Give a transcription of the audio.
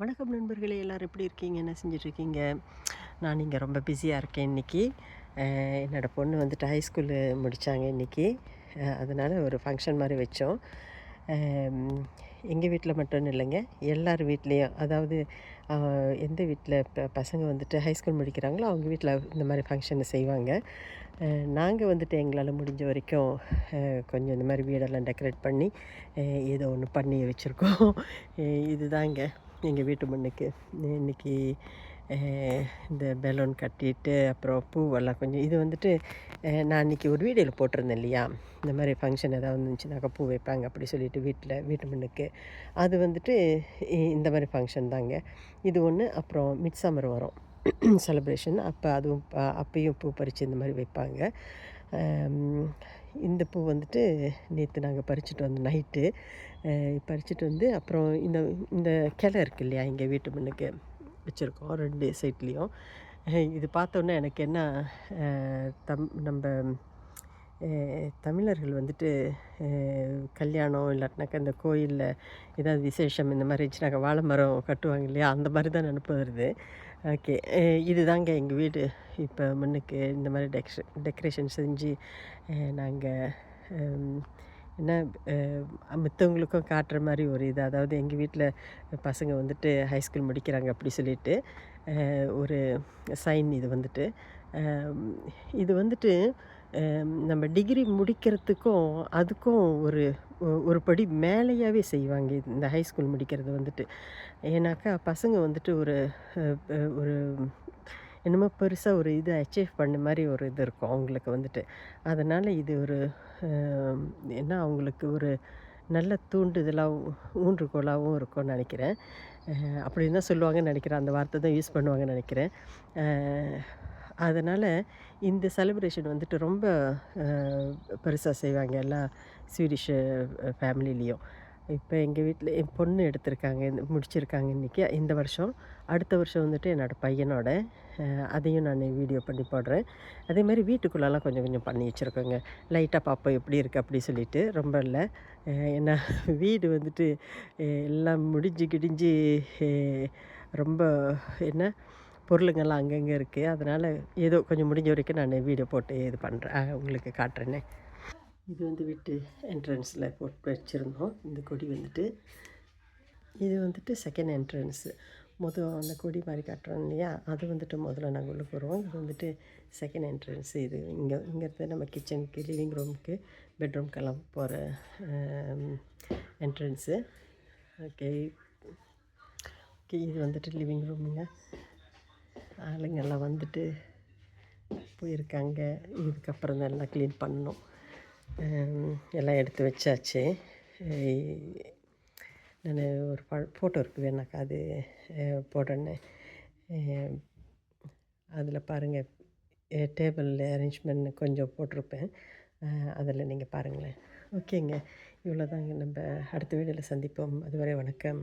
வணக்கம் நண்பர்களே, எல்லோரும் எப்படி இருக்கீங்க? என்ன செஞ்சிட்ருக்கீங்க? நான் இங்கே ரொம்ப பிஸியாக இருக்கேன் இன்றைக்கி. என்னோடய பொண்ணு வந்துட்டு ஹைஸ்கூலு முடித்தாங்க இன்றைக்கி. அதனால் ஒரு ஃபங்க்ஷன் மாதிரி வச்சோம். எங்கள் வீட்டில் மட்டும்னு இல்லைங்க, எல்லார் வீட்லேயும். அதாவது எந்த வீட்டில் பசங்க வந்துட்டு ஹைஸ்கூல் முடிக்கிறாங்களோ அவங்க வீட்டில் இந்த மாதிரி ஃபங்க்ஷனை செய்வாங்க. நாங்கள் வந்துட்டு எங்களால் முடிஞ்ச வரைக்கும் கொஞ்சம் இந்த மாதிரி வீடெல்லாம் டெக்கரேட் பண்ணி ஏதோ ஒன்று பண்ணி வச்சுருக்கோம். இதுதாங்க எங்கள் வீட்டு முன்னுக்கு இன்றைக்கி இந்த பெலூன் கட்டிட்டு அப்புறம் பூவெல்லாம் கொஞ்சம் இது வந்துட்டு நான் இன்றைக்கி ஒரு வீடியோவில் போட்டிருந்தேன் இல்லையா, இந்த மாதிரி ஃபங்க்ஷன் ஏதாவது இருந்துச்சுனாக்கா பூ வைப்பாங்க அப்படி சொல்லிட்டு வீட்டு முன்னுக்கு. அது வந்துட்டு இந்த மாதிரி ஃபங்க்ஷன் தாங்க. இது ஒன்று. அப்புறம் மிட்சம்மர் வரும் செலிப்ரேஷன். அப்போ அதுவும் அப்பையும் பூ பறித்து இந்த மாதிரி வைப்பாங்க. இந்த பூ வந்துட்டு நேற்று நாங்கள் பறிச்சுட்டு வந்தோம் நைட்டு. பறிச்சுட்டு வந்து அப்புறம் இந்த இந்த கிளை இருக்குது இல்லையா, எங்கள் வீட்டு முன்னுக்கு வச்சுருக்கோம் 2 சைட்லேயும். இது பார்த்தோன்னே எனக்கு என்ன, நம்ம தமிழர்கள் வந்துட்டு கல்யாணம் இல்லாட்டினாக்கா இந்த கோயிலில் ஏதாவது விசேஷம் இந்த மாதிரி இருந்துச்சுனாக்கா வாழை மரம் கட்டுவாங்க இல்லையா, அந்த மாதிரி தான் நினப்பு வருது. ஓகே. இதுதாங்க எங்கள் வீடு இப்போ முன்னுக்கு இந்த மாதிரி டெக்கரேஷன் செஞ்சு நாங்கள் என்ன மற்றவங்களுக்கும் காட்டுற மாதிரி ஒரு இது. அதாவது எங்கள் வீட்டில் பசங்க வந்துட்டு ஹைஸ்கூல் முடிக்கிறாங்க அப்படி சொல்லிட்டு ஒரு சைன். இது வந்துட்டு இது வந்துட்டு நம்ம டிகிரி முடிக்கிறதுக்கும் அதுக்கும் ஒரு படி மேலேயாவே செய்வாங்க இந்த ஹைஸ்கூல் முடிக்கிறது வந்துட்டு. ஏன்னாக்கா பசங்க வந்துட்டு ஒரு ஒரு என்னமோ பெருசாக ஒரு இது அச்சீவ் பண்ண மாதிரி ஒரு இது இருக்கும் அவங்களுக்கு வந்துட்டு. அதனால் இது ஒரு என்ன அவங்களுக்கு ஒரு நல்ல தூண்டுதலாகவும் ஊன்றுகோலாகவும் இருக்கும்னு நினைக்கிறேன். அப்படின்னு தான் சொல்லுவாங்கன்னு நினைக்கிறேன். அந்த வார்த்தை தான் யூஸ் பண்ணுவாங்கன்னு நினைக்கிறேன். அதனால் இந்த செலிப்ரேஷன் வந்துட்டு ரொம்ப பெருசாக செய்வாங்க எல்லா ஸ்வீடிஷ் ஃபேமிலிலேயும். இப்போ எங்கள் வீட்டில் என் பொண்ணு எடுத்திருக்காங்க, முடிச்சிருக்காங்க இன்றைக்கி இந்த வருஷம். அடுத்த வருஷம் வந்துட்டு என்னோடய பையனோட அதையும் நான் வீடியோ பண்ணி போடுறேன். அதேமாதிரி வீட்டுக்குள்ளெல்லாம் கொஞ்சம் கொஞ்சம் பண்ணி வச்சுருக்கோங்க. லைட்டாக பார்ப்போம் எப்படி இருக்குது அப்படி சொல்லிட்டு. ரொம்ப இல்லை. ஏன்னா வீடு வந்துட்டு எல்லாம் முடிஞ்சு கிடிஞ்சு ரொம்ப என்ன பொருளுங்கள்லாம் அங்கங்கே இருக்குது. அதனால் ஏதோ கொஞ்சம் முடிஞ்ச வரைக்கும் நான் வீடியோ போட்டு இது பண்ணுறேன், உங்களுக்கு காட்டுறேன்னே. இது வந்து வீட்டு என்ட்ரன்ஸில் போட்டு வச்சுருந்தோம் இந்த கொடி வந்துட்டு. இது வந்துட்டு செகண்ட் என்ட்ரன்ஸு. அந்த கொடி மாதிரி காட்டுறோம் இல்லையா, அது வந்துட்டு முதல்ல நாங்கள் உள்ளுக்கு வருவோம். இது வந்துட்டு செகண்ட் என்ட்ரன்ஸு. இது இங்கேருந்து நம்ம கிச்சனுக்கு, லிவிங் ரூமுக்கு, பெட்ரூம்க்கெல்லாம் போகிற என்ட்ரன்ஸு. ஓகே. இது வந்துட்டு லிவிங் ரூமுங்க. ஆளுங்கெல்லாம் வந்துட்டு போயிருக்காங்க. இதுக்கப்புறம் தான் எல்லாம் க்ளீன் பண்ணணும். எல்லாம் எடுத்து வச்சாச்சு. நான் ஒரு ஃபோட்டோ இருக்குது வேணாக்கா அது போடுறேன்னு. அதில் பாருங்கள், டேபிள் அரேஞ்ச்மெண்ட் கொஞ்சம் போட்டிருப்பேன். அதில் நீங்கள் பாருங்களேன். ஓகேங்க, இவ்வளோதாங்க. நம்ம அடுத்த வீடியோவில் சந்திப்போம். அதுவரை வணக்கம்.